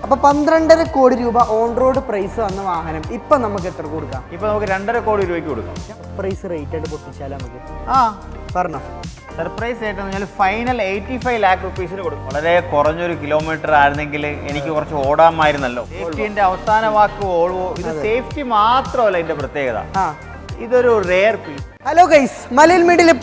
അപ്പൊ 12.5 കോടി രൂപ ഓൺ റോഡ് പ്രൈസ് വന്ന വാഹനം ഇപ്പൊ നമുക്ക് എത്ര കൊടുക്കാം? ഇപ്പൊ നമുക്ക് 2.5 കോടി രൂപയ്ക്ക് കൊടുക്കാം. പ്രൈസ് റേറ്റ് ആയിട്ട് പൊട്ടിച്ചാൽ നമുക്ക് പറഞ്ഞോ. സർപ്രൈസ് ആയിട്ട് പറഞ്ഞാൽ ഫൈനൽ 85 lakh rupees കൊടുക്കും. വളരെ കുറഞ്ഞൊരു കിലോമീറ്റർ ആയിരുന്നെങ്കിൽ എനിക്ക് കുറച്ച് ഓടാമായിരുന്നല്ലോ. സേഫ്റ്റിന്റെ അവസാന വാക്ക് ഓൾവോ. ഇത് സേഫ്റ്റി മാത്രമല്ല ഇതിന്റെ പ്രത്യേകത, ഇതൊരു rare piece. Hello guys, Malayalam മീഡിയയിലെ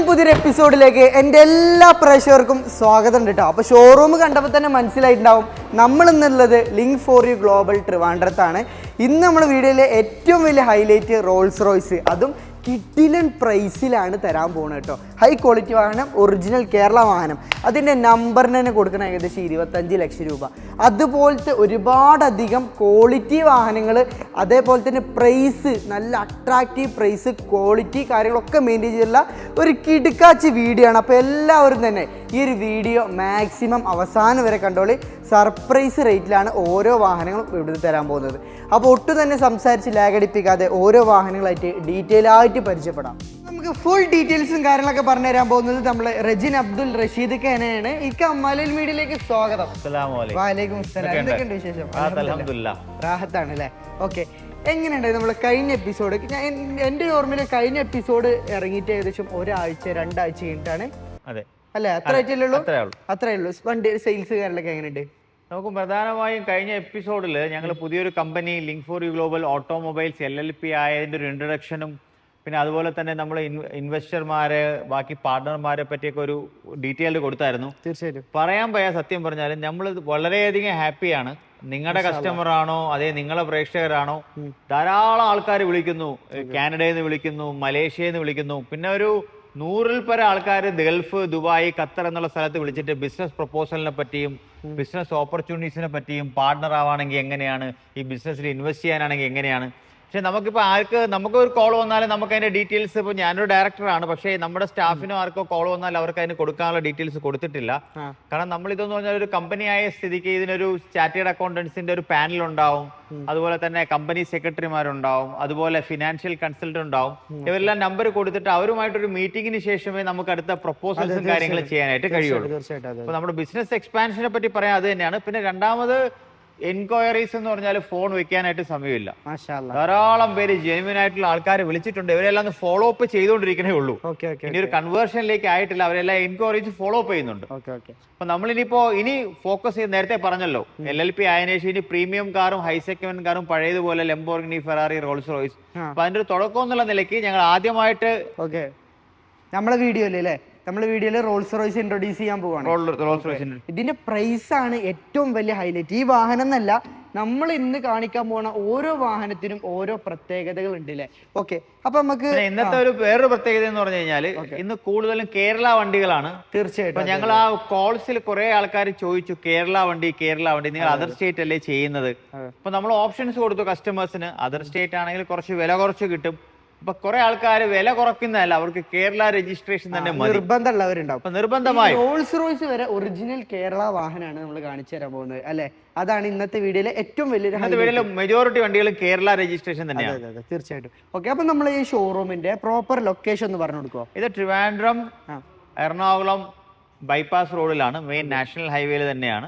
പുതിയൊരു എപ്പിസോഡിലേക്ക് എൻ്റെ എല്ലാ പ്രേക്ഷകർക്കും സ്വാഗതം ഉണ്ട് കേട്ടോ. അപ്പോൾ ഷോറൂം കണ്ടപ്പോൾ തന്നെ മനസ്സിലായിട്ടുണ്ടാവും നമ്മൾ ഇന്നുള്ളത് ലിങ്ക് ഫോർ യു ഗ്ലോബൽ ട്രിവാൻഡ്രത്താണ്. ഇന്ന് നമ്മുടെ വീഡിയോയിലെ ഏറ്റവും വലിയ ഹൈലൈറ്റ് റോൾസ് റോയ്സ്, അതും കിഡിലൻ പ്രൈസിലാണ് തരാൻ പോകുന്നത് കേട്ടോ. ഹൈ ക്വാളിറ്റി വാഹനം, ഒറിജിനൽ കേരള വാഹനം, അതിൻ്റെ നമ്പറിന് തന്നെ കൊടുക്കണം ഏകദേശം 25 ലക്ഷം രൂപ. അതുപോലത്തെ ഒരുപാടധികം ക്വാളിറ്റി വാഹനങ്ങൾ, അതേപോലെ തന്നെ പ്രൈസ് നല്ല അട്രാക്റ്റീവ് പ്രൈസ്, ക്വാളിറ്റി കാര്യങ്ങളൊക്കെ മെയിൻറ്റെയിൻ ചെയ്തുള്ള ഒരു കിടുക്കാച്ചി വീഡിയോ ആണ്. അപ്പോൾ എല്ലാവരും തന്നെ ഈ ഒരു വീഡിയോ മാക്സിമം അവസാനം വരെ കണ്ടോളി. സർപ്രൈസ് റേറ്റിലാണ് ഓരോ വാഹനങ്ങളും ഇവിടുന്ന് തരാൻ പോകുന്നത്. അപ്പോൾ ഒട്ടും തന്നെ സംസാരിച്ച് ലാഗടിപ്പിക്കാതെ ഓരോ വാഹനങ്ങളായിട്ട് ഡീറ്റെയിൽ ആയിട്ട് പരിചയപ്പെടാം. നമുക്ക് ഫുൾ ഡീറ്റെയിൽസും കാര്യങ്ങളൊക്കെ പറഞ്ഞു തരാൻ പോകുന്നത് നമ്മൾ റജിൻ അബ്ദുൽ റഷീദ് ഖാനാണ്. ഇക്ക മലയാളം മീഡിയയിലേക്ക് സ്വാഗതം. വലൈക്കും അസ്സലാം. എന്തൊക്കെയുണ്ട് വിശേഷം? റാഹത്താണ് അല്ലേ? ഓക്കെ. എങ്ങനെയുണ്ട് നമ്മൾ കഴിഞ്ഞ എപ്പിസോഡ്? എൻ്റെ ഓർമ്മയിൽ കഴിഞ്ഞ എപ്പിസോഡ് ഇറങ്ങിയിട്ട് ഏകദേശം ഒരാഴ്ച 2 ആഴ്ച കഴിഞ്ഞിട്ടാണ് അല്ലേ? അത്ര അത്രേ ഉള്ളൂ. വണ്ടി സെയിൽസ് കാര്യങ്ങളൊക്കെ എങ്ങനെയുണ്ട്? നമുക്ക് പ്രധാനമായും കഴിഞ്ഞ എപ്പിസോഡിൽ ഞങ്ങൾ പുതിയൊരു company link for you global automobiles LLP ആയതിൻ്റെ ഒരു ഇൻട്രഡക്ഷനും, പിന്നെ അതുപോലെ തന്നെ നമ്മൾ ഇൻവെസ്റ്റർമാരെ, ബാക്കി പാർട്ട്ണർമാരെ പറ്റിയൊക്കെ ഒരു ഡീറ്റെയിൽ കൊടുത്തായിരുന്നു. തീർച്ചയായിട്ടും പറയാൻ പോയാൽ സത്യം പറഞ്ഞാലും നമ്മൾ വളരെയധികം ഹാപ്പിയാണ്. നിങ്ങളുടെ കസ്റ്റമർ ആണോ അതേ നിങ്ങളെ പ്രേക്ഷകരാണോ? ധാരാളം ആൾക്കാർ വിളിക്കുന്നു, കാനഡയിൽ നിന്ന് വിളിക്കുന്നു, മലേഷ്യയിൽ നിന്ന് വിളിക്കുന്നു, പിന്നെ ഒരു 100-ൽ പരം ആൾക്കാർ ഗൾഫ്, ദുബായ്, ഖത്തർ എന്നുള്ള സ്ഥലത്ത് വിളിച്ചിട്ട് ബിസിനസ് പ്രപ്പോസലിനെ പറ്റിയും ബിസിനസ് ഓപ്പർച്യൂണിറ്റീസിനെ പറ്റിയും, പാർട്ണർ ആവാണെങ്കിൽ എങ്ങനെയാണ്, ഈ ബിസിനസ്സിൽ ഇൻവെസ്റ്റ് ചെയ്യാനാണെങ്കിൽ എങ്ങനെയാണ്. പക്ഷെ നമുക്കിപ്പോൾ നമുക്കൊരു കോൾ വന്നാലും നമുക്ക് അതിന്റെ ഡീറ്റെയിൽസ്, ഇപ്പോൾ ഞാനൊരു ഡയറക്ടറാണ്, പക്ഷേ നമ്മുടെ സ്റ്റാഫിനോ ആർക്കോ കോൾ വന്നാൽ അവർക്ക് അതിന് കൊടുക്കാനുള്ള ഡീറ്റെയിൽസ് കൊടുത്തിട്ടില്ല. കാരണം നമ്മൾ ഇതെന്ന് പറഞ്ഞാൽ ഒരു കമ്പനി ആയ സ്ഥിതിക്ക് ഇതിനൊരു ചാർട്ടേഡ് അക്കൗണ്ടൻസിന്റെ ഒരു പാനൽ ഉണ്ടാവും, അതുപോലെ തന്നെ കമ്പനി സെക്രട്ടറിമാരുണ്ടാവും, അതുപോലെ ഫിനാൻഷ്യൽ കൺസൾട്ടന്റ് ഉണ്ടാവും. ഇവരെല്ലാം നമ്പർ കൊടുത്തിട്ട് അവരുമായിട്ടൊരു മീറ്റിംഗിന് ശേഷമേ നമുക്ക് അടുത്ത പ്രപ്പോസൽസും കാര്യങ്ങളും ചെയ്യാനായിട്ട് കഴിയുള്ളൂ. അപ്പോൾ നമ്മുടെ ബിസിനസ് എക്സ്പാൻഷനെ പറ്റി പറയാൻ അത് തന്നെയാണ്. പിന്നെ രണ്ടാമത് എൻക്വയറീസ് എന്ന് പറഞ്ഞാൽ ഫോൺ വെക്കാനായിട്ട് സമയമില്ല. ധാരാളം പേര് ജെനുവിൻ ആയിട്ടുള്ള ആൾക്കാർ വിളിച്ചിട്ടുണ്ട്. ഇവരെല്ലാം ഫോളോ അപ്പ് ചെയ്തുകൊണ്ടിരിക്കണേ ഉള്ളൂ. ഇനി ഒരു കൺവേർഷനിലേക്ക് ആയിട്ടില്ല. അവരെല്ലാം എൻക്വയറീസ് ഫോളോ അപ്പ് ചെയ്യുന്നുണ്ട്. അപ്പൊ ഇനി ഫോക്കസ് ചെയ്ത്, നേരത്തെ പറഞ്ഞല്ലോ LLP ആയതിനു ശേഷം ഇനി പ്രീമിയം കാറും ഹൈ സെഗ്മെന്റ് കാറും പഴയതുപോലെ ലംബോർഗിനി, ഫെറാറി, റോൾസ് റോയ്സ്. അപ്പൊ അതിന്റെ ഒരു തുടക്കം എന്നുള്ള നിലയ്ക്ക് ഞങ്ങൾ ആദ്യമായിട്ട് നമ്മളെ വീഡിയോയില് റോൾസ് റോയ്സ് ഇൻട്രൊഡ്യൂസ് ചെയ്യാൻ പോവാണ്. ഇതിന്റെ പ്രൈസ് ആണ് ഏറ്റവും വലിയ ഹൈലൈറ്റ്. ഈ വാഹനം എന്നല്ല, നമ്മൾ ഇന്ന് കാണിക്കാൻ പോകുന്ന ഓരോ വാഹനത്തിനും ഓരോ പ്രത്യേകതകൾ ഉണ്ട് അല്ലേ? ഓക്കെ. അപ്പൊ നമുക്ക് ഇന്നത്തെ വേറൊരു പ്രത്യേകത എന്ന് പറഞ്ഞു കഴിഞ്ഞാൽ ഇന്ന് കൂടുതലും കേരള വണ്ടികളാണ്. തീർച്ചയായിട്ടും ഞങ്ങൾ ആ കോൾസിൽ കുറെ ആൾക്കാർ ചോദിച്ചു, കേരള വണ്ടി നിങ്ങൾ അതർ സ്റ്റേറ്റ് അല്ലേ ചെയ്യുന്നത്? അപ്പൊ നമ്മൾ ഓപ്ഷൻസ് കൊടുത്തു കസ്റ്റമേഴ്സിന്. അതർ സ്റ്റേറ്റ് ആണെങ്കിൽ കുറച്ച് വില കുറച്ച് കിട്ടും. അപ്പൊ കുറെ ആൾക്കാർ വില കുറയ്ക്കുന്നതല്ല, അവർക്ക് കേരള രജിസ്ട്രേഷൻ തന്നെ നിർബന്ധമുള്ളവരുണ്ടാവും. നിർബന്ധമായി റോൾസ് റോയ്സ് വരെ ഒറിജിനൽ കേരള വാഹനമാണ് നമ്മൾ കാണിച്ചു തരാൻ പോകുന്നത് അല്ലെ? അതാണ് ഇന്നത്തെ വീഡിയോയിലെ ഏറ്റവും വലിയൊരു മെജോറിറ്റി വണ്ടികളും കേരള രജിസ്ട്രേഷൻ തന്നെയാണ്. തീർച്ചയായിട്ടും. ഓക്കെ. അപ്പൊ നമ്മൾ ഈ ഷോറൂമിന്റെ പ്രോപ്പർ ലൊക്കേഷൻ ഒന്ന് പറഞ്ഞു കൊടുക്കുക. ഇത് ട്രിവാൻഡ്രം എറണാകുളം ബൈപ്പാസ് റോഡിലാണ്, മെയിൻ നാഷണൽ ഹൈവേയിൽ തന്നെയാണ്.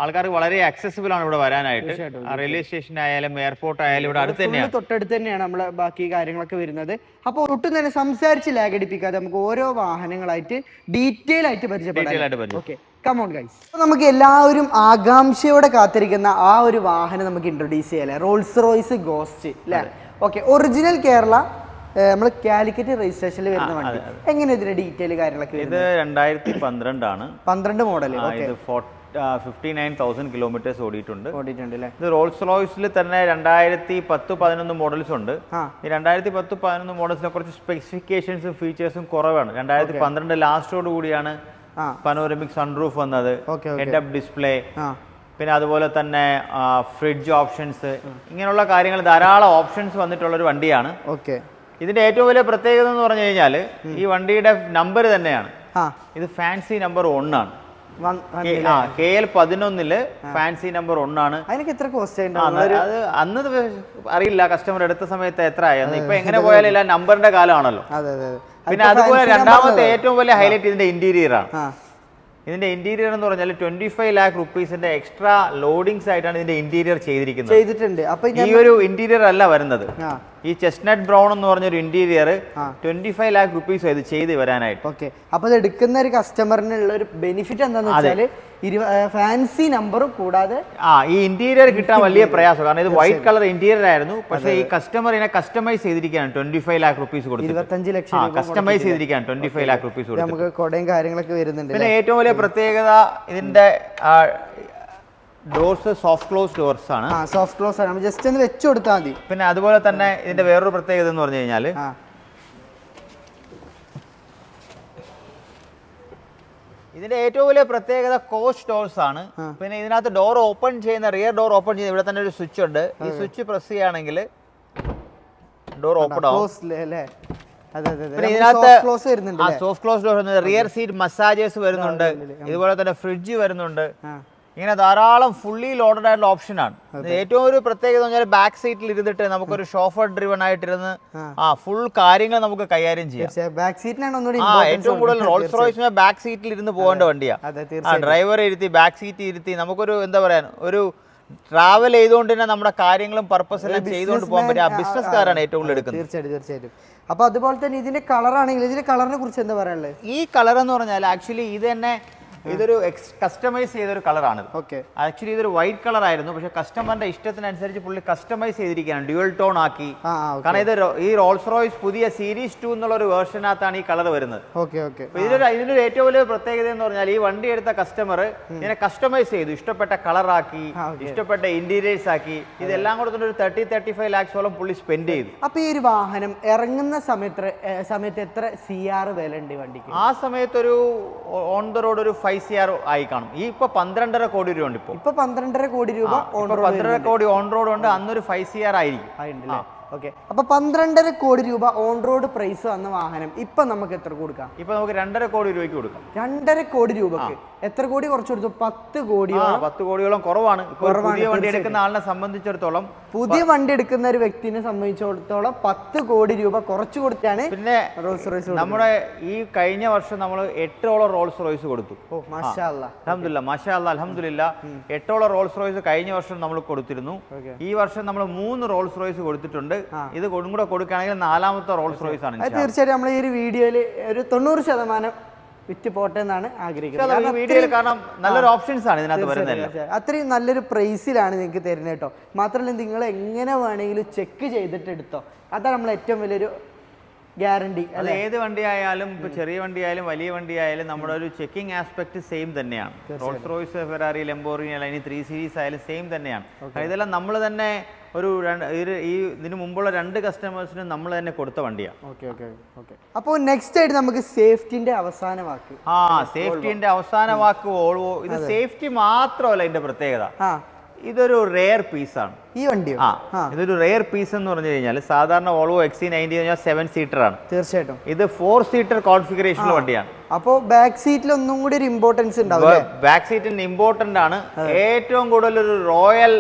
ആൾക്കാർക്ക് വളരെ ആക്സസിബിൾ ആണ് ഇവിടെ വരാനായിട്ട്. റെയിൽവേ സ്റ്റേഷൻ ആയാലും എയർപോർട്ട് ആയാലും ഇവിടെ അടുത്ത് തന്നെയാണ്, തൊട്ടടുത്ത് തന്നെയാണ് നമ്മളെ ബാക്കി കാര്യങ്ങളൊക്കെ വരുന്നത്. അപ്പോൾ ഒട്ടും തന്നെ സംസാരിച്ച് ലാഗടിപ്പിക്കാതെ നമുക്ക് ഓരോ വാഹനങ്ങളായിട്ട് ഡീറ്റെയിൽ ആയിട്ട് പരിചയപ്പെടാം. Okay, come on guys. നമുക്ക് എല്ലാവരും ആകാംക്ഷയോടെ കാത്തിരിക്കുന്ന ആ ഒരു വാഹനം നമുക്ക് ഇൻട്രൊഡ്യൂസ് ചെയ്യാം, റോൾസ് റോയ്സ് ഗോസ്റ്റ് അല്ലേ? ഓക്കെ. ഒറിജിനൽ കേരള, നമ്മൾ കാലിക്കറ്റ് രജിസ്ട്രേഷനിൽ വരുന്ന വണ്ടി. എങ്ങനെ ഇതിന്റെ ഡീറ്റെയിൽ കാര്യങ്ങളൊക്കെ? ഇത് 2012 ആണ്, 12 മോഡൽ. 59,000 കിലോമീറ്റേഴ്സ് ഓടിയിട്ടുണ്ട്. ഇത് റോൾസ് റോയ്സിൽ തന്നെ 2010-11 മോഡൽസ് ഉണ്ട്. ഈ 2010-11 മോഡൽസിനെ കുറച്ച് സ്പെസിഫിക്കേഷൻസും ഫീച്ചേഴ്സും കുറവാണ്. 2012 ലാസ്റ്റോട് കൂടിയാണ് പനോരമിക് സൺറൂഫ് വന്നത്, ഹെഡ് അപ്പ് ഡിസ്പ്ലേ, പിന്നെ അതുപോലെ തന്നെ ഫ്രിഡ്ജ് ഓപ്ഷൻസ്, ഇങ്ങനെയുള്ള കാര്യങ്ങൾ ധാരാളം ഓപ്ഷൻസ് വന്നിട്ടുള്ള ഒരു വണ്ടിയാണ്. ഇതിന്റെ ഏറ്റവും വലിയ പ്രത്യേകത എന്ന് പറഞ്ഞു കഴിഞ്ഞാൽ ഈ വണ്ടിയുടെ നമ്പർ തന്നെയാണ്. ഇത് ഫാൻസി നമ്പർ 1 ആണ്. KL 11 ഫാൻസി നമ്പർ 1 ആണ്. അതിനൊക്കെ എത്ര കോസ്റ്റ്? അത് അന്ന് അറിയില്ല, കസ്റ്റമർ എടുത്ത സമയത്ത് എത്ര ആയിരുന്നു. ഇപ്പൊ എങ്ങനെ പോയാലും എല്ലാം നമ്പറിന്റെ കാലമാണല്ലോ. പിന്നെ അതുപോലെ രണ്ടാമത്തെ ഏറ്റവും വലിയ ഹൈലൈറ്റ് ഇതിന്റെ ഇന്റീരിയർ ആണ്. ഇതിന്റെ ഇന്റീരിയർ എന്ന് പറഞ്ഞാൽ 25 lakh rupeesന്റെ എക്സ്ട്രാ ലോഡിങ്സ് ആയിട്ടാണ് ഇതിന്റെ ഇന്റീരിയർ ചെയ്തിരിക്കുന്നത്. അപ്പൊ ഈ ഒരു ഇന്റീരിയർ അല്ല വരുന്നത്. ഈ ചെസ്റ്റ്നട്ട് ബ്രൗൺ എന്ന് പറഞ്ഞൊരു ഇന്റീരിയർ 25 lakh rupees ഇത് ചെയ്ത് വരാനായിട്ട്. ഓക്കെ, അപ്പൊ ഇത് എടുക്കുന്ന ഒരു കസ്റ്റമറിനുള്ള ഒരു ബെനിഫിറ്റ് എന്താന്ന് വെച്ചാല് ഫാൻസി നമ്പറും കൂടാതെ ഈ ഇന്റീരിയർ കിട്ടാൻ വലിയ പ്രയാസം. കാരണം ഇത് വൈറ്റ് കളർ ഇന്റീരിയർ ആയിരുന്നു, പക്ഷേ ഈ കസ്റ്റമർ ഇതിനെ കസ്റ്റമൈസ് ചെയ്തിരിക്കുകയാണ് 25 lakh rupees കൊടുത്ത്. 25 ലക്ഷം കസ്റ്റമൈസ് ചെയ്തിരിക്കുകയാണ് 25 lakh rupees കൊടുത്ത്. നമുക്ക് കൊടയും കാര്യങ്ങളൊക്കെ വരുന്നുണ്ട്. പിന്നെ ഏറ്റവും വലിയ പ്രത്യേകത ഇതിന്റെ ഡോർസ് സോഫ്റ്റ് ക്ലോസ് ഡോർസ് ആണ്. സോഫ്റ്റ് ക്ലോസ് ആണ്, ജസ്റ്റ് ഒന്ന് വെച്ച് കൊടുത്താൽ മതി. പിന്നെ അതുപോലെ തന്നെ ഇതിന്റെ വേറൊരു പ്രത്യേകത എന്ന് പറഞ്ഞു കഴിഞ്ഞാൽ ഇതിന്റെ ഏറ്റവും വലിയ പ്രത്യേകത കോച്ച് ഡോർസ് ആണ്. പിന്നെ ഇതിനകത്ത് ഡോർ ഓപ്പൺ ചെയ്യുന്ന റിയർ ഡോർ ഓപ്പൺ ചെയ്യുന്ന ഇവിടെ തന്നെ ഒരു സ്വിച്ച് ഉണ്ട്. ഈ സ്വിച്ച് പ്രസ് ചെയ്യുകയാണെങ്കിൽ ഡോർ ഓപ്പൺ ആവും. പിന്നെ ഇതിനകത്ത് soft close door rear seat massagers വരുന്നുണ്ട്. ഇതുപോലെ തന്നെ ഫ്രിഡ്ജ് വരുന്നുണ്ട്. ഇങ്ങനെ ധാരാളം ഫുള്ളി ലോഡഡ് ആയിട്ടുള്ള ഓപ്ഷൻ ആണ്. ഏറ്റവും ഒരു പ്രത്യേകത എന്ന് പറഞ്ഞാൽ ബാക്ക് സീറ്റിൽ ഇരുന്നിട്ട് നമുക്കൊരു ഷോഫർ ഡ്രിവൺ ആയിട്ടിരുന്ന് ഫുൾ കാര്യങ്ങൾ നമുക്ക് കൈകാര്യം ചെയ്യാം. ബാക്ക് സീറ്റിലാണ് ഏറ്റവും കൂടുതൽ റോൾസ് റോയ്സിന് ബാക്ക് സീറ്റിൽ ഇരുന്ന് പോകേണ്ട വണ്ടിയാ. ഡ്രൈവർ ഇരുത്തി ബാക്ക് സീറ്റ് ഇരുത്തി നമുക്കൊരു എന്താ പറയാ ഒരു ട്രാവൽ ചെയ്തുകൊണ്ട് തന്നെ നമ്മുടെ കാര്യങ്ങളും പർപ്പസ് എല്ലാം ചെയ്തുകൊണ്ട് പോകാൻ പറ്റിയ ബിസിനസ്സുകാരാണ് ഏറ്റവും കൂടുതൽ എടുക്കുന്നത്. തീർച്ചയായിട്ടും. അപ്പൊ അതുപോലെ തന്നെ ഇതിന്റെ കളർ ആണെങ്കിൽ ഇതിന്റെ കളറിനെ കുറിച്ച് എന്താ പറയാനുള്ളത്? ഈ കളർ എന്ന് പറഞ്ഞാൽ ആക്ച്വലി ഇത് തന്നെ ഇതൊരു കസ്റ്റമൈസ് ചെയ്തൊരു കളറാണ്. ആക്ച്വലി ഇതൊരു വൈറ്റ് കളർ ആയിരുന്നു, പക്ഷെ കസ്റ്റമറിന്റെ ഇഷ്ടത്തിനനുസരിച്ച് പുള്ളി കസ്റ്റമൈസ് ചെയ്തിരിക്കുകയാണ്, ഡ്യുവൽ ടോൺ ആക്കി. കാരണം ഇത് ഈ റോൾസ് റോയ്സ് പുതിയ സീരീസ് 2 എന്നുള്ള ഒരു വേർഷനകത്താണ് ഈ കളർ വരുന്നത്. ഇതിനൊരു ഏറ്റവും വലിയ പ്രത്യേകത എന്ന് പറഞ്ഞാൽ ഈ വണ്ടി എടുത്ത കസ്റ്റമർ ഇതിനെ കസ്റ്റമൈസ് ചെയ്തു, ഇഷ്ടപ്പെട്ട കളറാക്കി, ഇഷ്ടപ്പെട്ട ഇന്റീരിയേഴ്സ് ആക്കി. ഇതെല്ലാം കൂടെ ഒരു 30-35 lakhs പുള്ളി സ്പെൻഡ് ചെയ്തു. അപ്പൊ ഈ ഒരു വാഹനം ഇറങ്ങുന്ന സമയത്ത് എത്ര CR വില ഉണ്ട് വണ്ടിക്ക്? ആ സമയത്ത് ഒരു ഓൺ ദ റോഡ് ഒരു 5 CR ആയി കാണും. ഈ ഇപ്പൊ 12.5 കോടി രൂപ ഉണ്ട്. ഇപ്പൊ 12.5 കോടി രൂപ 12.5 കോടി ഓൺ റോഡ് ഉണ്ട്. അന്നൊരു 5 CR ആയിരിക്കും. ഓക്കെ, അപ്പൊ 12.5 കോടി രൂപ ഓൺ റോഡ് പ്രൈസ് വന്ന വാഹനം ഇപ്പൊ നമുക്ക് എത്ര കൊടുക്കാം? ഇപ്പൊ നമുക്ക് 2.5 കോടി രൂപയ്ക്ക് കൊടുക്കാം. 2.5 കോടി രൂപക്ക് എത്ര കോടി കുറച്ച് കൊടുത്തു? 10 കോടിയോളം കുറവാണ്. പുതിയ വണ്ടി എടുക്കുന്ന ആളിനെ സംബന്ധിച്ചിടത്തോളം, പുതിയ വണ്ടി എടുക്കുന്ന ഒരു വ്യക്തിനെ സംബന്ധിച്ചിടത്തോളം 10 കോടി രൂപ കുറച്ച് കൊടുത്താണ്. പിന്നെ റോൾസ് റോയ്സ് നമ്മുടെ ഈ കഴിഞ്ഞ വർഷം നമ്മൾ 8 റോൾസ് റോയ്സ് കൊടുത്തു. അൽഹംദുലില്ലാ 8 റോൾസ് റോയ്സ് കഴിഞ്ഞ വർഷം നമ്മൾ കൊടുത്തിരുന്നു. ഈ വർഷം നമ്മൾ 3 റോൾസ് റോയ്സ് കൊടുത്തിട്ടുണ്ട്. ഇത് കൂടെ കൊടുക്കുകയാണെങ്കിൽ 4ാമത്തെ റോൾസ് റോയ്സ് ആണ്. തീർച്ചയായിട്ടും നമ്മൾ ഈ ഒരു വീഡിയോയിൽ ഒരു 90% വിറ്റ് പോട്ടെ എന്നാണ് ആഗ്രഹിക്കുന്നത്. കാരണം നല്ലൊരു ഓപ്ഷൻസ് ആണ് ഇതിനകത്ത് വരുന്നത്. അത്രയും നല്ലൊരു പ്രൈസിലാണ് നിങ്ങൾക്ക് തരുന്നത് കേട്ടോ. മാത്രമല്ല നിങ്ങൾ എങ്ങനെ വേണമെങ്കിലും ചെക്ക് ചെയ്തിട്ട് എടുത്തോ, അതാണ് നമ്മൾ ഏറ്റവും വലിയൊരു ഗ്യാരണ്ടി. അത് ഏത് വണ്ടി ആയാലും, ഇപ്പൊ ചെറിയ വണ്ടി ആയാലും വലിയ വണ്ടി ആയാലും നമ്മുടെ ഒരു ചെക്കിംഗ് ആസ്പെക്ട് സെയിം തന്നെയാണ്. റോൾസ് റോയ്സ്, ഫെറാറി, ലംബോർഗിനി അല്ലെങ്കിൽ 3 Series ആയാലും സെയിം തന്നെയാണ്. ഇതെല്ലാം നമ്മൾ തന്നെ ഇതിന് മുമ്പുള്ള 2 കസ്റ്റമേഴ്സിനും നമ്മൾ തന്നെ കൊടുത്ത വണ്ടിയാണ്. അപ്പോൾ നെക്സ്റ്റ് ആയിട്ട് നമുക്ക് സേഫ്റ്റിന്റെ അവസാന വാക്ക്. സേഫ്റ്റിന്റെ അവസാന വാക്ക് വോൾവോ. ഇത് സേഫ്റ്റി മാത്രമല്ല ഇതിന്റെ പ്രത്യേകത, ഇതൊരു റെയർ പീസാണ് ഈ വണ്ടി. ഇതൊരു റെയർ പീസ് എന്ന് പറഞ്ഞു കഴിഞ്ഞാൽ സാധാരണ വോൾവോ XC90 7 സീറ്റർ ആണ്. തീർച്ചയായിട്ടും ഇത് 4 സീറ്റർ കോൺഫിഗറേഷനുള്ള വണ്ടിയാണ്. അപ്പോൾ ബാക്ക് സീറ്റിൽ ഒന്നും കൂടി ഒരു ഇമ്പോർട്ടൻസ് ഉണ്ടാവും. ബാക്ക് സീറ്റിന് ഇമ്പോർട്ടന്റ് ആണ്. ഏറ്റവും കൂടുതൽ ഒരു റോയൽ,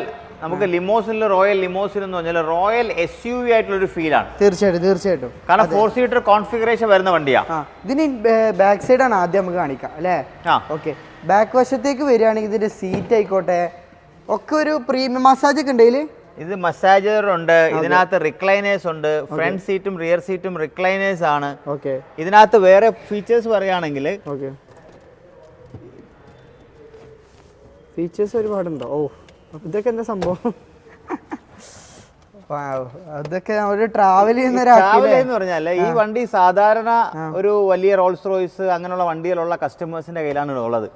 നമുക്ക് ലിമോസിനിൽ റോയൽ ലിമോസിൻ എന്ന് പറഞ്ഞാൽ റോയൽ SUV ആയിട്ടുള്ള ഒരു ഫീൽ ആണ്. തീർച്ചയായിട്ടും കാരണം 4 സീറ്റർ കോൺഫിഗറേഷൻ വരുന്ന വണ്ടിയാണ്. ഇതിന് ബാക്ക് സൈഡ് ആണ് ആദ്യം നമുക്ക് കാണിക്കാം അല്ലേ? ഓക്കെ, ബാക്ക് വശത്തേക്ക് വരികയാണെങ്കിൽ ഇതിന്റെ സീറ്റ് ആയിക്കോട്ടെ ഒക്കെ ഒരു പ്രീമിയം മസാജ് ഒക്കെ ഉണ്ട്. ഇത് മസാജർ ഉണ്ട്, ഇതിനകത്ത് റിക്ലൈനേഴ്സ് ഉണ്ട്. ഫ്രണ്ട് സീറ്റും റിയർ സീറ്റും റിക്ലൈനേഴ്സ് ആണ്. ഇതിനകത്ത് വേറെ ഫീച്ചേഴ്സ് പറയുകയാണെങ്കിൽ ഫീച്ചേഴ്സ് ഒരുപാടുണ്ടോ? ഇതൊക്കെ എന്താ സംഭവം? അതൊക്കെ ഒരു ട്രാവൽ എന്ന് പറഞ്ഞാൽ ഈ വണ്ടി സാധാരണ ഒരു വലിയ റോൾസ് റോയ്സ് അങ്ങനെയുള്ള വണ്ടികളുള്ള കസ്റ്റമേഴ്സിന്റെ കയ്യിലാണ് ഉള്ളത്.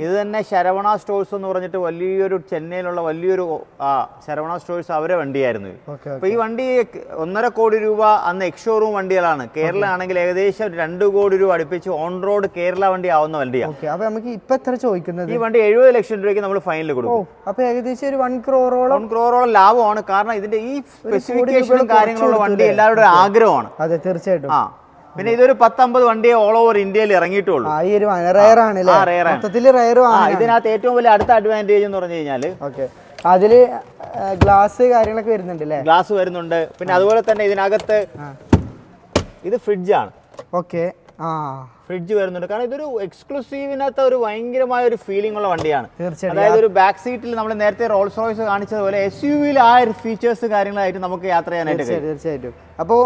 ഇത് തന്നെ ശരവണ സ്റ്റോഴ്സ് എന്ന് പറഞ്ഞിട്ട് വലിയൊരു ചെന്നൈയിലുള്ള വലിയൊരു ശരവണ സ്റ്റോഴ്സ് അവരെ വണ്ടിയായിരുന്നു. അപ്പൊ ഈ വണ്ടി 1.5 കോടി രൂപ അന്ന് എക്സ്ഷോറൂം വണ്ടികളാണ്. കേരള ആണെങ്കിൽ ഏകദേശം 2 കോടി രൂപ അടുപ്പിച്ച് ഓൺ റോഡ് കേരള വണ്ടി ആവുന്ന വണ്ടിയാണ്. ഈ വണ്ടി 70 ലക്ഷം രൂപയ്ക്ക് നമ്മൾ ഫൈനൽ കൊടുക്കും. അപ്പൊ ഏകദേശം ഒരു 1 crore ലാഭമാണ്. കാരണം ഇതിന്റെ ഈ സ്പെസിഫിക്കേഷനും കാര്യങ്ങളുള്ള വണ്ടി എല്ലാവരുടെ ആഗ്രഹമാണ്. അതെ, തീർച്ചയായിട്ടും. പിന്നെ ഇതൊരു 10-50 വണ്ടിയെ ഓൾ ഓവർ ഇന്ത്യയിൽ ഇറങ്ങിയിട്ടുള്ളൂ. ഇതിനകത്ത് ഏറ്റവും വലിയ അടുത്ത അഡ്വാൻറ്റേജ് എന്ന് പറഞ്ഞു കഴിഞ്ഞാല് അതില് ഗ്ലാസ് കാര്യങ്ങളൊക്കെ വരുന്നുണ്ട്. ഗ്ലാസ് വരുന്നുണ്ട്. പിന്നെ അതുപോലെ തന്നെ ഇതിനകത്ത് ഇത് ഫ്രിഡ്ജാണ്. ഫ്രിഡ്ജ് വരുന്നുണ്ട്. കാരണം ഇതൊരു എക്സ്ക്ലൂസീവിനകത്ത് ഒരു ഭയങ്കരമായ ഒരു ഫീലിംഗ് ഉള്ള വണ്ടിയാണ്. തീർച്ചയായും. അതായത് ഒരു ബാക്ക് സീറ്റിൽ നമ്മൾ നേരത്തെ റോൾസ് റോയ്സ് കാണിച്ചതുപോലെ SUV-യിൽ ആ ഒരു ഫീച്ചേഴ്സ് കാര്യങ്ങളായിട്ട് നമുക്ക് യാത്ര ചെയ്യാനായിട്ട് കഴിയും. തീർച്ചയായിട്ടും. അപ്പോൾ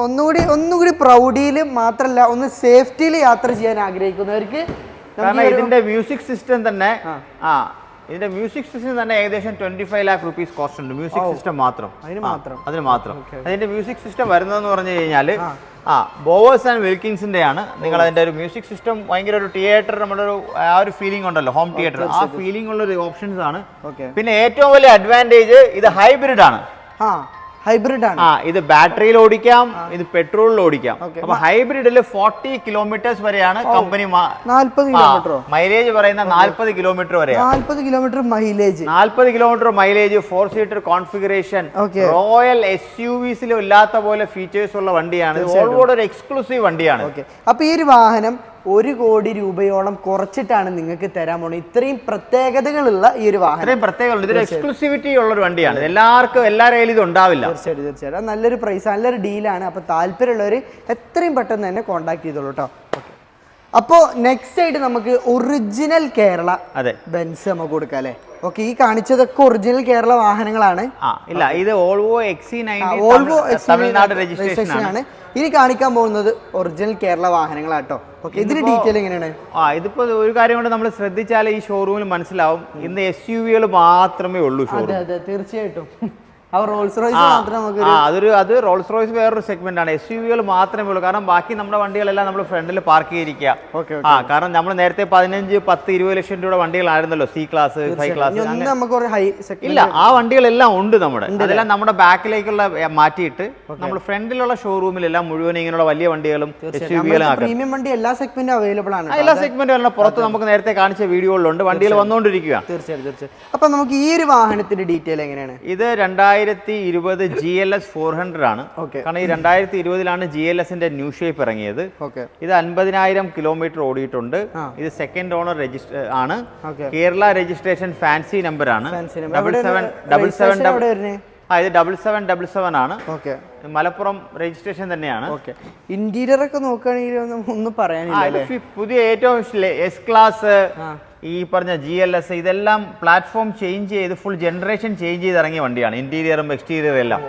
ഒന്നുകൂടി പ്രൗഡിയിൽ മാത്രമല്ല ഒന്ന് സേഫ്റ്റിയിൽ യാത്ര ചെയ്യാൻ ആഗ്രഹിക്കുന്നവർക്ക്, കാരണം ഇതിന്റെ മ്യൂസിക് സിസ്റ്റം തന്നെ ഇതിന്റെ മ്യൂസിക് സിസ്റ്റം തന്നെ ഏകദേശം 25 lakh rupees കോസ്റ്റ് ഉണ്ട്. മ്യൂസിക് സിസ്റ്റം മാത്രം, അതിന് മാത്രം. അതിന്റെ മ്യൂസിക് സിസ്റ്റം വരുന്നതെന്ന് പറഞ്ഞു കഴിഞ്ഞാൽ ബോവേഴ്സ് ആൻഡ് വിൽക്കിൻസിന്റെ ആണ്. നിങ്ങൾ അതിന്റെ ഒരു മ്യൂസിക് സിസ്റ്റം ഭയങ്കര ഒരു തിയേറ്റർ, നമ്മുടെ ഒരു ആ ഒരു ഫീലിംഗ് ഉണ്ടല്ലോ, ഹോം തിയേറ്റർ, ആ ഫീലിംഗ് ഉള്ള ഒരു ഓപ്ഷൻസ് ആണ്. പിന്നെ ഏറ്റവും വലിയ അഡ്വാൻറ്റേജ് ഇത് ഹൈബ്രിഡ് ആണ്. ഹൈബ്രിഡ് ആണ്. ഇത് ബാറ്ററിയിൽ ഓടിക്കാം, ഇത് പെട്രോളിൽ ഓടിക്കാം. അപ്പൊ ഹൈബ്രിഡിൽ 40 കിലോമീറ്റേഴ്സ് വരെയാണ് കമ്പനി 40 കിലോമീറ്ററോ മൈലേജ് പറയുന്ന 40 കിലോമീറ്റർ വരെയാണ്. 40 kilometre mileage, 40 kilometre mileage, 4 seater configuration, royal SUVs-ലും ഇല്ലാത്ത പോലെ ഫീച്ചേഴ്സ് ഉള്ള വണ്ടിയാണ്. ഓൾവോഡ് ഒരു എക്സ്ക്ലൂസീവ് വണ്ടിയാണ്. അപ്പൊ ഈ ഒരു വാഹനം 1 കോടി രൂപയോളം കുറച്ചിട്ടാണ് നിങ്ങൾക്ക് തരാൻ പോകുന്നത്. ഇത്രയും പ്രത്യേകതകളുള്ള ഈ ഒരു വാഹനം, ഇത്രയും പ്രത്യേകത, ഇതൊരു എക്സ്ക്ലൂസിവിറ്റി ഉള്ള ഒരു വണ്ടിയാണ്. എല്ലാവർക്കും എല്ലാവരും ഇത് ഉണ്ടാവില്ല. തീർച്ചയായിട്ടും നല്ലൊരു പ്രൈസ്, നല്ലൊരു ഡീലാണ്. അപ്പോൾ താല്പര്യമുള്ളവർ എത്രയും പെട്ടെന്ന് തന്നെ കോൺടാക്ട് ചെയ്തോളൂ കേട്ടോ. അപ്പോൾ നെക്സ്റ്റ് ആയിട്ട് നമുക്ക് ഒറിജിനൽ കേരള ബെൻസ് നമുക്ക് കൊടുക്കാം അല്ലേ? ഓക്കെ, ഈ കാണിച്ചതൊക്കെ ഒറിജിനൽ കേരള വാഹനങ്ങളാണ്. ഇല്ല, ഇത് ഓൾവോ XC90 തമിഴ്നാട് രജിസ്ട്രേഷൻ ആണ്. ഇനി കാണിക്കാൻ പോകുന്നത് ഒറിജിനൽ കേരള വാഹനങ്ങളാട്ടോ. ഓക്കെ, ഇതിന്റെ ഡീറ്റെയിൽ എങ്ങനെയാണ്? ഇതിപ്പോ ഒരു കാര്യം കൊണ്ട് നമ്മൾ ശ്രദ്ധിച്ചാൽ ഈ ഷോറൂമിൽ മനസ്സിലാവും, ഇന്ന് SUV-കൾ മാത്രമേ ഉള്ളൂ ഷോറൂം. അതെ, തീർച്ചയായിട്ടും. റോൾസ് റോയ്സ് മാത്രം നമുക്ക് അത് റോൾസ് റോയ്സ് വേറൊരു സെഗ്മെന്റ് ആണ്. SUV-കൾ മാത്രമേ ഉള്ളൂ. കാരണം ബാക്കി നമ്മുടെ വണ്ടികളെല്ലാം നമ്മൾ ഫ്രണ്ടിൽ പാർക്ക് ചെയ്തിരിക്കുക. കാരണം നമ്മൾ നേരത്തെ 15, 10, 20 ലക്ഷം രൂപയുടെ വണ്ടികളായിരുന്നല്ലോ, C ക്ലാസ്, 5 ക്ലാസ്. ഇല്ല, ആ വണ്ടികളെല്ലാം ഉണ്ട് നമ്മുടെ. അതെല്ലാം നമ്മുടെ ബാക്കിലേക്കുള്ള മാറ്റിയിട്ട് നമ്മൾ ഫ്രണ്ടിലുള്ള ഷോറൂമിലെല്ലാം മുഴുവൻ ഇങ്ങനെയുള്ള വലിയ വണ്ടികളും SUV-കളും പ്രീമിയം വണ്ടി എല്ലാ സെഗ്മെന്റും അവൈലബിൾ ആണ്. എല്ലാ സെഗ്മെന്റും പുറത്ത് നമുക്ക് നേരത്തെ കാണിച്ച വീഡിയോകളിലുണ്ട്. വണ്ടികൾ വന്നുകൊണ്ടിരിക്കുകയാണ്. തീർച്ചയായും. അപ്പൊ നമുക്ക് ഈ ഒരു വാഹനത്തിന്റെ ഡീറ്റെയിൽ എങ്ങനെയാണ്? ഇത് 2020 GLS 400 ആണ്. കാരണം ഈ 2020-ലാണ് GLS-ന്റെ ന്യൂ ഷേപ്പ് ഇറങ്ങിയത്. ഇത് 50,000 കിലോമീറ്റർ ഓടിയിട്ടുണ്ട്. ഇത് സെക്കൻഡ് ഓണർ രജിസ്റ്റർ ആണ്. കേരള രജിസ്ട്രേഷൻ ഫാൻസി നമ്പർ ആണ്. 7777. ഇത് 7777 ആണ്. മലപ്പുറം രജിസ്ട്രേഷൻ തന്നെയാണ്. ഇന്റീരിയർ ഒക്കെ നോക്കുകയാണെങ്കിൽ ഒന്നും പറയാനില്ല. പുതിയ ഏറ്റവും S ക്ലാസ്, ഈ പറഞ്ഞ GLS, ഇതെല്ലാം പ്ലാറ്റ്ഫോം ചേഞ്ച് ചെയ്ത് ഫുൾ ജനറേഷൻ ചേഞ്ച് ചെയ്ത് ഇറങ്ങിയ വണ്ടിയാണ്. ഇന്റീരിയറും എക്സ്റ്റീരിയറും എല്ലാം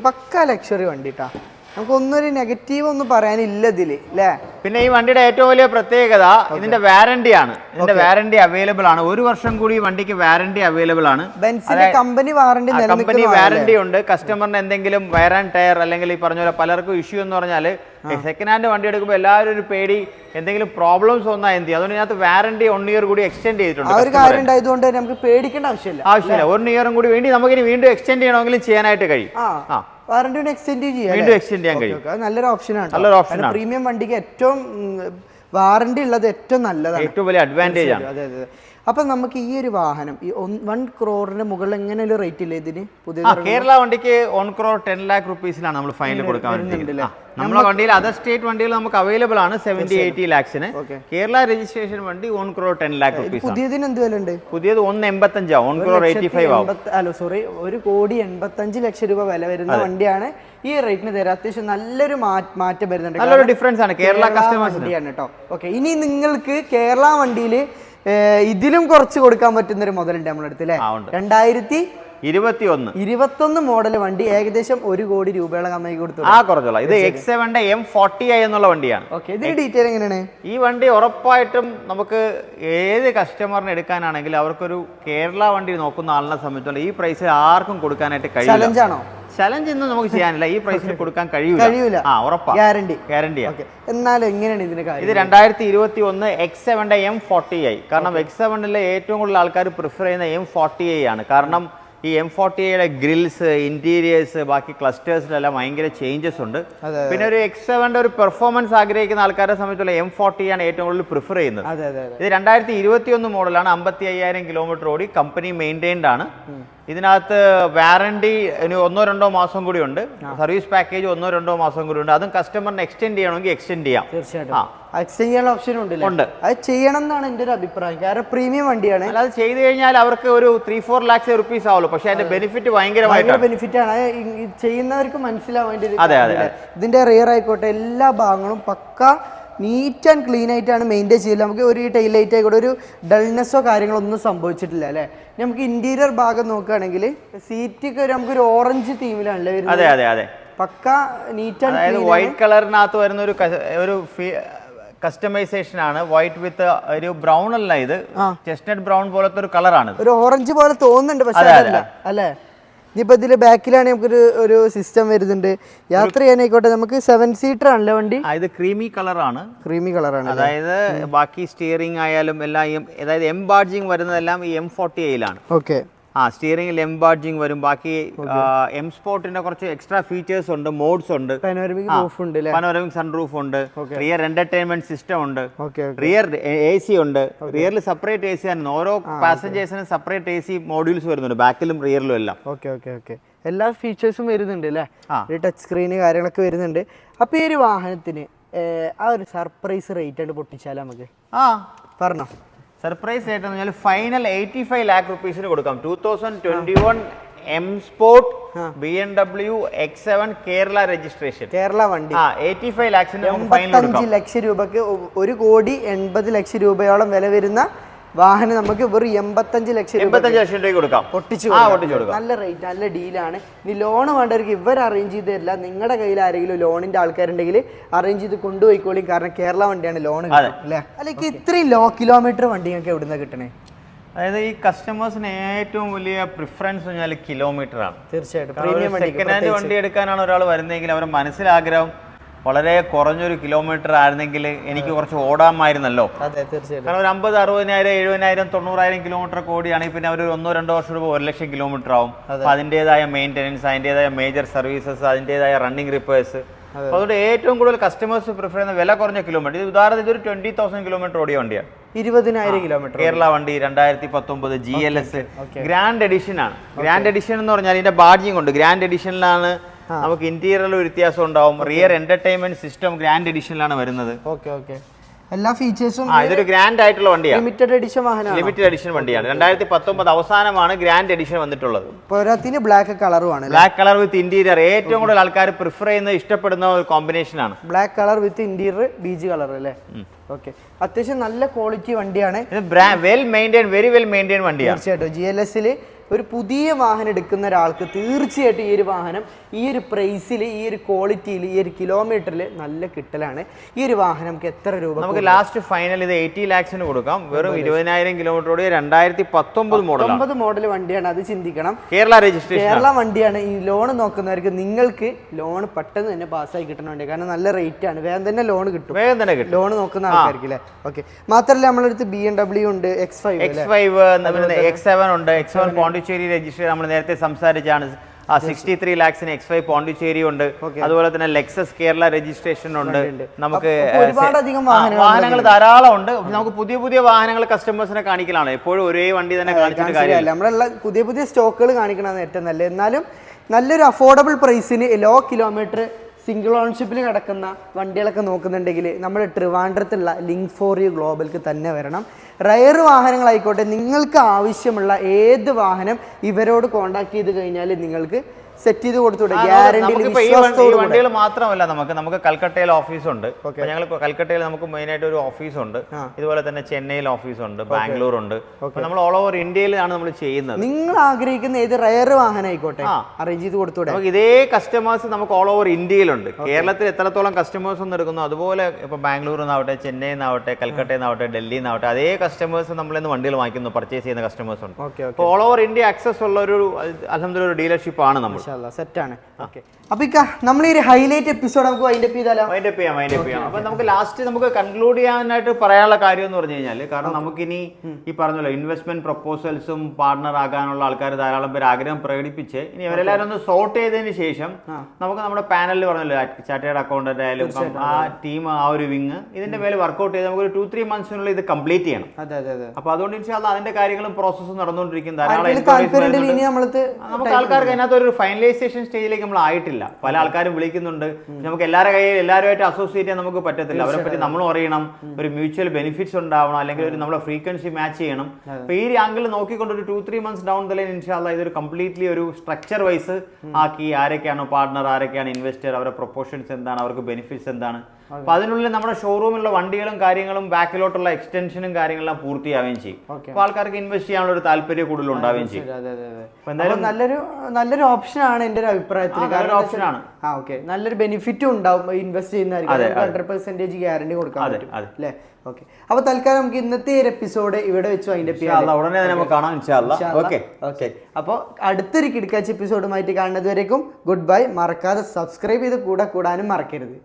പക്ക ലക്ഷറി വണ്ടിട്ടാ. നമുക്കൊന്നൊരു നെഗറ്റീവ് ഒന്നും പറയാനില്ല ഇതില് അല്ലേ? പിന്നെ ഈ വണ്ടിയുടെ ഏറ്റവും വലിയ പ്രത്യേകത ഇതിന്റെ വാറന്റി ആണ്. ഇതിന്റെ വാറന്റി അവൈലബിൾ ആണ്. 1 വർഷം കൂടി ഈ വണ്ടിക്ക് വാറന്റി അവൈലബിൾ ആണ്. കമ്പനി വാറന്റി ഉണ്ട്. കസ്റ്റമറിന് എന്തെങ്കിലും വയർ ആൻഡ് ടയർ അല്ലെങ്കിൽ ഈ പറഞ്ഞ പോലെ പലർക്കും ഇഷ്യൂ എന്ന് പറഞ്ഞാൽ സെക്കൻഡ് ഹാൻഡ് വണ്ടി എടുക്കുമ്പോൾ എല്ലാവരും ഒരു പേടി, എന്തെങ്കിലും പ്രോബ്ലംസ് വന്നാൽ എന്ത് ചെയ്യും. അതുകൊണ്ട് ഇതിനകത്ത് വാറന്റി 1 ഇയർ കൂടി എക്സ്റ്റെൻഡ് ചെയ്തിട്ടുണ്ട്. ആ ഒരു കാര്യം ഉണ്ടായതുകൊണ്ട് നമുക്ക് പേടിക്കേണ്ട ആവശ്യമില്ല. 1 ഇയറും കൂടി വേണ്ടി നമുക്ക് ഇനി വീണ്ടും എക്സ്റ്റെൻഡ് ചെയ്യണമെങ്കിലും ചെയ്യാനായിട്ട് കഴിയും. വാറന്റി എക്സ്റ്റെൻഡ് ചെയ്യാൻ കഴിയും. നല്ലൊരു ഓപ്ഷനാണ്. പ്രീമിയം വണ്ടിക്ക് ഏറ്റവും വാറന്റി ഉള്ളത് ഏറ്റവും നല്ലതാണ്, ഏറ്റവും വലിയ അഡ്വാൻറ്റേജ് ആണ്. അതെ. അപ്പൊ നമുക്ക് ഈ ഒരു വാഹനം ഈ 1 crore മുകളിൽ എങ്ങനെ ഒരു റേറ്റ് ഇല്ല ഇതിന്? പുതിയ കേരള വണ്ടിക്ക് 1 crore 10 lakh rupees-ലാണ് നമ്മൾ ഫൈനൽ കൊടുക്കാൻ വേണ്ടിയിട്ട്. നമ്മുടെ വണ്ടിയിൽ അതർ സ്റ്റേറ്റ് വണ്ടികൾ നമുക്ക് അവൈലബിൾ ആണ് 70-80 lakhs-ന്. കേരള രജിസ്ട്രേഷൻ വണ്ടി 1 crore 10 lakh rupees. പുതിയതിന് എന്ത് വില ഉണ്ട്? പുതിയത് 185 1 crore 85 ആവും. 1,85,00,000 രൂപ വില വരുന്ന വണ്ടിയാണ്. ഈ റേറ്റിന് തരാം. അത്യാവശ്യം നല്ലൊരു മാറ്റം വരുന്നുണ്ട്. നല്ലൊരു ഡിഫറൻസ് ആണ് കേരള കസ്റ്റമേഴ്സ് വണ്ടിയാണ് കേട്ടോ. ഓക്കെ, ഇനി നിങ്ങൾക്ക് കേരള വണ്ടിയിൽ ഇതിലും കുറച്ച് കൊടുക്കാൻ പറ്റുന്ന ഒരു മോഡലുണ്ട് നമ്മുടെ അടുത്ത് അല്ലേ? 2021 മോഡൽ വണ്ടി ഏകദേശം 1 കോടി രൂപയോളം കമ്പനി കൊടുത്തു. കുറച്ചുള്ള ഇത് X7-ന്റെ M40i എന്നുള്ള വണ്ടിയാണ്. ഇതിന്റെ ഡീറ്റെയിൽ എങ്ങനെയാണ്? ഈ വണ്ടി ഉറപ്പായിട്ടും നമുക്ക് ഏത് കസ്റ്റമറിന് എടുക്കാനാണെങ്കിലും അവർക്കൊരു കേരള വണ്ടി നോക്കുന്ന ആളിനെ സംബന്ധിച്ചുള്ള ഈ പ്രൈസിൽ ആർക്കും കൊടുക്കാനായിട്ട് കഴിയില്ല. ചലഞ്ചാണോ? ചലഞ്ച് ഒന്നും നമുക്ക് ചെയ്യാനില്ല. ഈ പ്രൈസിൽ കൊടുക്കാൻ കഴിയൂല. ഗ്യാരണ്ടിയാ. എന്നാലും എങ്ങനെയാണ് ഇതിന്റെ കാര്യം? ഇത് 2021 X7-ന്റെ M40i. കാരണം X7-ലെ ഏറ്റവും കൂടുതൽ ആൾക്കാർ പ്രിഫർ ചെയ്യുന്ന M40i ആണ്. കാരണം ഈ M40യുടെ ഗ്രിൽസ്, ഇന്റീരിയേഴ്സ്, ബാക്കി ക്ലസ്റ്റേഴ്സിലെല്ലാം ഭയങ്കര ചേഞ്ചസ് ഉണ്ട്. പിന്നെ ഒരു X7-ന്റെ ഒരു പെർഫോമൻസ് ആഗ്രഹിക്കുന്ന ആൾക്കാരെ സംബന്ധിച്ചുള്ള M40 ആണ് ഏറ്റവും കൂടുതൽ പ്രിഫർ ചെയ്യുന്നത്. ഇത് 2021 മോഡലാണ്. 55,000 കിലോമീറ്റർ ഓടി. കമ്പനി മെയിൻറ്റൈൻഡ് ആണ്. ഇതിനകത്ത് വാറണ്ടി 1-2 മാസം കൂടി ഉണ്ട്. സർവീസ് പാക്കേജ് 1-2 മാസം കൂടി ഉണ്ട്. അതും കസ്റ്റമറിന് എക്സ്റ്റെൻഡ് ചെയ്യണമെങ്കിൽ എക്സ്റ്റെൻഡ് ചെയ്യാം. എക്സ്റ്റെൻഡ് ചെയ്യാനുള്ള ഓപ്ഷൻ ഉണ്ട്. അത് ചെയ്യണം എന്നാണ് എൻ്റെ ഒരു അഭിപ്രായം. കാരണം പ്രീമിയം വണ്ടിയാണ്. അത് ചെയ്ത് കഴിഞ്ഞാൽ അവർക്ക് ഒരു 3-4 lakhs rupees ആവുള്ളൂ. പക്ഷെ അതിന്റെ ബെനിഫിറ്റ് ഭയങ്കര ബെനിഫിറ്റ് ആണ്. ചെയ്യുന്നവർക്ക് മനസ്സിലാവും ഇതിന്റെ റിയർ ആയിക്കോട്ടെ എല്ലാ ഭാഗങ്ങളും പക്ക നീറ്റ് ആൻഡ് ക്ലീൻ ആയിട്ടാണ് മെയിൻറ്റെയിൻ ചെയ്യില്ല. നമുക്ക് ഒരു ടൈൽ ലൈറ്റ് ആയിക്കോട്ടെ ഒരു ഡൾനെസ്സോ കാര്യങ്ങളോ ഒന്നും സംഭവിച്ചിട്ടില്ല അല്ലേ. നമുക്ക് ഇന്റീരിയർ ഭാഗം നോക്കുകയാണെങ്കിൽ സീറ്റൊക്കെ നമുക്കൊരു ഓറഞ്ച് തീമിലാണല്ലേ വരുന്നത്. അതെ അതെ അതെ, പക്ക നീറ്റ് ആൻഡ് അതായത് വൈറ്റ് കളറിനകത്ത് വരുന്ന ഒരു കസ്റ്റമൈസേഷൻ ആണ്. വൈറ്റ് വിത്ത് ഒരു ബ്രൗൺ അല്ല, ഇത് ചെസ്റ്റ്നട്ട് ബ്രൗൺ പോലത്തെ ഒരു കളറാണ്. ഒരു ഓറഞ്ച് പോലെ തോന്നുന്നുണ്ട്, പക്ഷേ അതല്ല അല്ലേ. ഇനിയിപ്പോ ഇതില് ബാക്കിലാണ് നമുക്കൊരു ഒരു സിസ്റ്റം വരുന്നുണ്ട്. യാത്ര ചെയ്യാനായിക്കോട്ടെ നമുക്ക് 7 സീറ്റർ ആണല്ലേ വണ്ടി. ഇത് ക്രീമി കളറാണ്. ക്രീമി കളറാണ്, അതായത് ബാക്കി സ്റ്റിയറിംഗ് ആയാലും എല്ലാം അതായത് എംബാർജിങ് വരുന്നതെല്ലാം ഈ M40യിലാണ്. ഓക്കെ. സ്റ്റിയറിംഗിൽ എംബാർജിങ് വരും. ബാക്കി എം സ്പോർട്ടിന്റെ കുറച്ച് എക്സ്ട്രാ ഫീച്ചേഴ്സ് ഉണ്ട്, മോഡ്സ് ഉണ്ട്. പനോരമിക് സൺറൂഫ് ഉണ്ട്, റിയർ എന്റർടൈൻമെന്റ് സിസ്റ്റം ഉണ്ട്, റിയർ AC ഉണ്ട്. റിയറിൽ സെപ്പറേറ്റ് AC ആണ്. ഓരോ പാസഞ്ചേഴ്സിനും സെപ്പറേറ്റ് AC മോഡ്യൂൾസ് വരുന്നുണ്ട്, ബാക്കിലും റിയറിലും എല്ലാം. എല്ലാ ഫീച്ചേഴ്സും വരുന്നുണ്ട് അല്ലേ. ടച്ച് സ്ക്രീന് കാര്യങ്ങളൊക്കെ വരുന്നുണ്ട്. അപ്പൊ ഈ ഒരു വാഹനത്തിന് ആ ഒരു സർപ്രൈസ് റേറ്റ് ആയിട്ട് പൊട്ടിച്ചാൽ നമുക്ക് പറഞ്ഞോ. സർപ്രൈസ് റേറ്റ് എന്ന് പറഞ്ഞാൽ ഫൈനൽ 85 lakh rupees കൊടുക്കാം. 2021 M Sport BMW X7 Kerala registration, Kerala വണ്ടി. 85 lakhs 85 ലക്ഷം രൂപക്ക് 1,80,00,000 രൂപയോളം വില വരുന്ന വാഹനം നമുക്ക് വെറും 85 ലക്ഷം രൂപ കൊടുക്കാം. പൊട്ടിച്ചു നല്ല റേറ്റ്, നല്ല ഡീലാണ്. ഇനി ലോൺ വേണ്ടവർക്ക് ഇവർ അറേഞ്ച് ചെയ്ത് തരില്ല. നിങ്ങളുടെ കയ്യിൽ ആരെങ്കിലും ലോണിന്റെ ആൾക്കാരുണ്ടെങ്കിൽ അറേഞ്ച് ചെയ്ത് കൊണ്ടുപോയിക്കോളി. കാരണം കേരള വണ്ടിയാണ്, ലോൺ അല്ലേ. അല്ലെങ്കിൽ ഇത്രയും ലോ കിലോമീറ്റർ വണ്ടി നിങ്ങൾക്ക് എവിടുന്ന കിട്ടണേ? അതായത് ഈ കസ്റ്റമേഴ്സിന് ഏറ്റവും വലിയ പ്രിഫറൻസ് പറഞ്ഞാൽ കിലോമീറ്റർ ആണ്. തീർച്ചയായിട്ടും സെക്കൻഡ് ഹാൻഡ് വണ്ടി എടുക്കാനാണ് ഒരാൾ വരുന്നതെങ്കിൽ അവരുടെ മനസ്സിലാഗ്രഹം വളരെ കുറഞ്ഞൊരു കിലോമീറ്റർ ആയിരുന്നെങ്കിൽ എനിക്ക് കുറച്ച് ഓടാമായിരുന്നല്ലോ. കാരണം ഒരു 50, 60,000, 70,000, 90,000 കിലോമീറ്റർ ഓടിയാണെങ്കിൽ പിന്നെ അവർ 1-2 വർഷം രൂപ 1 ലക്ഷം കിലോമീറ്റർ ആവും. അപ്പൊ അതിൻ്റെതായ മെയിൻ്റെനൻസ്, അതിൻ്റെതായ മേജർ സർവീസസ്, അതിൻ്റെതായ റണ്ണിങ് റിപ്പയേഴ്സ്. അതുകൊണ്ട് ഏറ്റവും കൂടുതൽ കസ്റ്റമേഴ്സ് പ്രിഫർ ചെയ്യുന്ന വില കുറഞ്ഞ കിലോമീറ്റർ. ഇത് ഉദാഹരണത്തിന് ഒരു 20,000 കിലോമീറ്റർ ഓടിയ വണ്ടിയാണ്. 20,000 കിലോമീറ്റർ കേരള വണ്ടി 2019 GLS ഗ്രാൻഡ് എഡിഷൻ ആണ്. ഗ്രാൻഡ് എഡിഷൻ എന്ന് പറഞ്ഞാൽ ഇതിന്റെ ബാഡ്ജിങ് ഉണ്ട്. ഗ്രാൻഡ് എഡിഷനിലാണ് നമുക്ക് ഇന്റീരിയറിൽ ഒരു വ്യത്യാസം ഉണ്ടാവും. റിയർ എന്റർടൈൻമെന്റ് സിസ്റ്റം ഗ്രാൻഡ് എഡിഷനിലാണ് വരുന്നത്. എല്ലാ ഫീച്ചേഴ്സും ഇതൊരു ഗ്രാൻഡ് ആയിട്ടുള്ള വണ്ടിയാണ്. ലിമിറ്റഡ് എഡിഷൻ വാഹനമാണ്. ലിമിറ്റഡ് എഡിഷൻ വണ്ടിയാണ്. 2019 അവസാനമാണ് ഗ്രാൻഡ് എഡിഷൻ വന്നിട്ടുള്ളത്. പോരാത്തിന് ബ്ലാക്ക് കളറുമാണ്. ബ്ലാക്ക് കളർ വിത്ത് ഇന്റീരിയർ ഏറ്റവും കൂടുതൽ ആൾക്കാർ പ്രിഫർ ചെയ്യുന്ന ഇഷ്ടപ്പെടുന്ന ഒരു കോമ്പിനേഷൻ ആണ്. Black colour with interior beige colour അല്ലേ. ഓക്കെ, അത്യാവശ്യം നല്ല ക്വാളിറ്റി വണ്ടിയാണ്. Well maintain, very well maintain വണ്ടിയാണ്. തീർച്ചയായിട്ടും GLS ഒരു പുതിയ വാഹനം എടുക്കുന്ന ഒരാൾക്ക് തീർച്ചയായിട്ടും ഈ ഒരു വാഹനം ഈ ഒരു പ്രൈസിൽ, ഈ ഒരു ക്വാളിറ്റിയിൽ, ഈ ഒരു കിലോമീറ്ററിൽ നല്ല കിട്ടലാണ്. ഈ ഒരു വാഹനം നമുക്ക് എത്ര രൂപ? നമുക്ക് ലാസ്റ്റ് ഫൈനൽ ഇത് 80 lakhs കൊടുക്കാം. വെറും 20,000 കിലോമീറ്റർ ഓടിയ 2019 മോഡൽ വണ്ടിയാണ്. അത് ചിന്തിക്കണം. കേരള രജിസ്ട്രേഷൻ, കേരള വണ്ടിയാണ്. ഈ ലോൺ നോക്കുന്നവർക്ക് നിങ്ങൾക്ക് ലോൺ പെട്ടെന്ന് തന്നെ പാസ്സായി കിട്ടണ വണ്ടി. കാരണം നല്ല റേറ്റ് ആണ്, വേഗം തന്നെ ലോൺ കിട്ടും. ലോൺ നോക്കുന്ന ആൾക്കാർക്ക് അല്ലേ. ഓക്കെ, മാത്രമല്ല നമ്മളെ അടുത്ത് BMW ഉണ്ട്, X5, X7 ഉണ്ട്. X7 പോണ്ടിച്ചേരി രജിസ്റ്റർ നമ്മൾ നേരത്തെ സംസാരിച്ചാണ്. 63 lakhs X5 പോണ്ടിച്ചേരി ഉണ്ട്. അതുപോലെ തന്നെ ലെക്സസ് കേരള രജിസ്ട്രേഷൻ ഉണ്ട്. നമുക്ക് വാഹനങ്ങൾ ധാരാളം ഉണ്ട്. നമുക്ക് പുതിയ പുതിയ വാഹനങ്ങൾ കസ്റ്റമേഴ്സിനെ കാണിക്കലാണ്. എപ്പോഴും ഒരേ വണ്ടി തന്നെ കാണിച്ചിട്ട് കാര്യമില്ല. നമ്മളുള്ള പുതിയ പുതിയ സ്റ്റോക്കുകൾ കാണിക്കണമെന്ന് ഏറ്റവും നല്ലത്. എന്നാലും നല്ലൊരു അഫോർഡബിൾ പ്രൈസിന് ലോ കിലോമീറ്റർ സിംഗിൾ ഓൺഷിപ്പിൽ കിടക്കുന്ന വണ്ടികളൊക്കെ നോക്കുന്നുണ്ടെങ്കിൽ നമ്മൾ ട്രിവാൻഡ്രത്തുള്ള Link4U ഗ്ലോബൽക്ക് തന്നെ വരണം. റയർ വാഹനങ്ങളായിക്കോട്ടെ, നിങ്ങൾക്ക് ആവശ്യമുള്ള ഏത് വാഹനം ഇവരോട് കോൺടാക്ട് ചെയ്ത് കഴിഞ്ഞാൽ നിങ്ങൾക്ക് സെറ്റ് ചെയ്ത് കൊടുത്തൂടെ. ഗ്യാരണ്ടി വണ്ടികൾ മാത്രമല്ല, നമുക്ക് കൽക്കട്ടയിൽ ഓഫീസുണ്ട്. ഞങ്ങൾ കൽക്കട്ടയിൽ നമുക്ക് മെയിൻ ആയിട്ട് ഒരു ഓഫീസുണ്ട്. ഇതുപോലെ തന്നെ ചെന്നൈയിൽ ഓഫീസുണ്ട്, ബാംഗ്ലൂർ ഉണ്ട്. നമ്മൾ ഓൾ ഓവർ ഇന്ത്യയിലാണ് നമ്മൾ ചെയ്യുന്നത്. നിങ്ങൾ ആഗ്രഹിക്കുന്ന ഏത് റയർ വാഹനം ആയിക്കോട്ടെ അറേഞ്ച് ചെയ്ത് കൊടുത്തൂടെ. നമുക്ക് ഇതേ കസ്റ്റമേഴ്സ് നമുക്ക് ഓൾ ഓവർ ഇന്ത്യയിലുണ്ട്. കേരളത്തിൽ എത്രത്തോളം കസ്റ്റമേഴ്സ് ഒന്നും എടുക്കുന്നു അതുപോലെ ഇപ്പൊ ബാംഗ്ലൂരിൽ നിന്നാവട്ടെ, ചെന്നൈയിൽ നിന്നാവട്ടെ, കൽക്കട്ടയിൽ നിന്നാവട്ടെ, ഡൽഹിയിൽ നിന്നാവട്ടെ, അതേ കസ്റ്റമേഴ്സ് നമ്മളിന്ന് വണ്ടികൾ വാങ്ങിക്കുന്നു, പർച്ചേസ് ചെയ്യുന്ന കസ്റ്റമേഴ്സ് ഉണ്ട്. അപ്പോൾ ഓൾ ഓവർ ഇന്ത്യ ആക്സസ് ഉള്ള ഒരു അൽഹംദുലില്ലാഹ് ഒരു ഡീലർഷിപ്പ് ആണ് നമ്മൾ. സെറ്റാണ്. ഓക്കെ, അപ്പൊ നമ്മൾ ഈ ഒരു ഹൈലൈറ്റ് എപ്പിസോഡ് നമുക്ക് വൈൻഡപ്പ് ചെയ്താലോ? വൈൻഡപ്പ് ചെയ്യാം. അപ്പൊ നമുക്ക് ലാസ്റ്റ് നമുക്ക് കൺക്ലൂഡ് ചെയ്യാനായിട്ട് പറയാനുള്ള കാര്യം എന്ന് പറഞ്ഞു കഴിഞ്ഞാൽ, കാരണം നമുക്കിനി ഈ പറഞ്ഞല്ലോ ഇൻവെസ്റ്റ്മെന്റ് പ്രപ്പോസൽസും പാർട്ണർ ആകാനുള്ള ആൾക്കാർ ധാരാളം പേര് ആഗ്രഹം പ്രകടിപ്പിച്ച് ഇനി അവരെല്ലാവരും ഒന്ന് സോർട്ട് ചെയ്തതിന് ശേഷം നമുക്ക് നമ്മുടെ പാനലിൽ പറഞ്ഞല്ലോ ചാർട്ടേഡ് അക്കൗണ്ടന്റ് ആയാലും ആ ടീം, ആ ഒരു വിങ് ഇതിന്റെ മേലെ വർക്ക്ഔട്ട് ചെയ്ത് നമുക്ക് ഒരു 2-3 months ഇത് കംപ്ലീറ്റ് ചെയ്യണം. അപ്പൊ അതുകൊണ്ട് ഇൻഷാല്ലാ അതിന്റെ കാര്യങ്ങളും പ്രോസസ്സും നടന്നുകൊണ്ടിരിക്കും. ധാരാളം നമുക്ക് ആൾക്കാർക്ക് അതിനകത്ത് ഒരു ഫൈനലൈസേഷൻ സ്റ്റേജിലേക്ക് നമ്മൾ ആയിട്ടില്ല. പല ആൾക്കാരും വിളിക്കുന്നുണ്ട്. നമുക്ക് എല്ലാവരുമായിട്ട് അസോസിയേറ്റ് ചെയ്യാൻ നമുക്ക് പറ്റത്തില്ല. അവരെ പറ്റി നമ്മളും അറിയണം, ഒരു മ്യൂച്വൽ ബെനിഫിറ്റ്സ് ഉണ്ടാവണം, അല്ലെങ്കിൽ ഒരു നമ്മളെ ഫ്രീക്വൻസി മാച്ച് ചെയ്യണം. അപ്പൊ ഈ ആംഗിൾ നോക്കിക്കൊണ്ട് ഒരു 2-3 months ഡൗൺ ദ ലൈൻ ഇൻഷാല്ലാ ഇതൊരു കംപ്ലീറ്റ്ലി ഒരു സ്ട്രക്ചർ വൈസ് ആക്കി ആരൊക്കെയാണോ പാർട്ണർ, ആരൊക്കെയാണ് ഇൻവെസ്റ്റർ, അവരുടെ പ്രൊപ്പോർഷൻസ് എന്താണ്, അവർക്ക് ബെനിഫിറ്റ്സ് എന്താണ്, അപ്പൊ അതിനുള്ളിൽ നമ്മുടെ ഷോറൂമിലുള്ള വണ്ടികളും കാര്യങ്ങളും ബാക്കിലോട്ടുള്ള എക്സ്റ്റൻഷനും കാര്യങ്ങളെല്ലാം പൂർത്തിയാവുകയും ചെയ്യും. അപ്പൊ ആൾക്കാർക്ക് ഇൻവെസ്റ്റ് ചെയ്യാനുള്ള ഒരു താല്പര്യം കൂടുതൽ ഉണ്ടാവുകയും ചെയ്യും. അപ്പൊ എന്തായാലും നല്ലൊരു ഓപ്ഷനാണ് എന്റെ ഒരു അഭിപ്രായത്തിൽ. ഓപ്ഷനാണ്. നല്ലൊരു ബെനിഫിറ്റും ഉണ്ടാവും ഇൻവെസ്റ്റ് ചെയ്യുന്നതായിരിക്കും. 100% ഗ്യാരണ്ടി കൊടുക്കാൻ പറ്റും അല്ലേ? ഓക്കെ, അപ്പൊ തൽക്കാലം നമുക്ക് ഇന്നത്തെ ഒരു എപ്പിസോഡ് ഇവിടെ വെച്ച് അതിന്റെ ഉടനെ നമുക്ക് കാണാം. ഓക്കെ, അപ്പോൾ അടുത്തൊരു കിടക്കാച്ച എപ്പിസോഡുമായിട്ട് കാണുന്നത് വരേക്കും ഗുഡ് ബൈ. മറക്കാതെ സബ്സ്ക്രൈബ് ചെയ്ത് കൂടാനും മറക്കരുത്.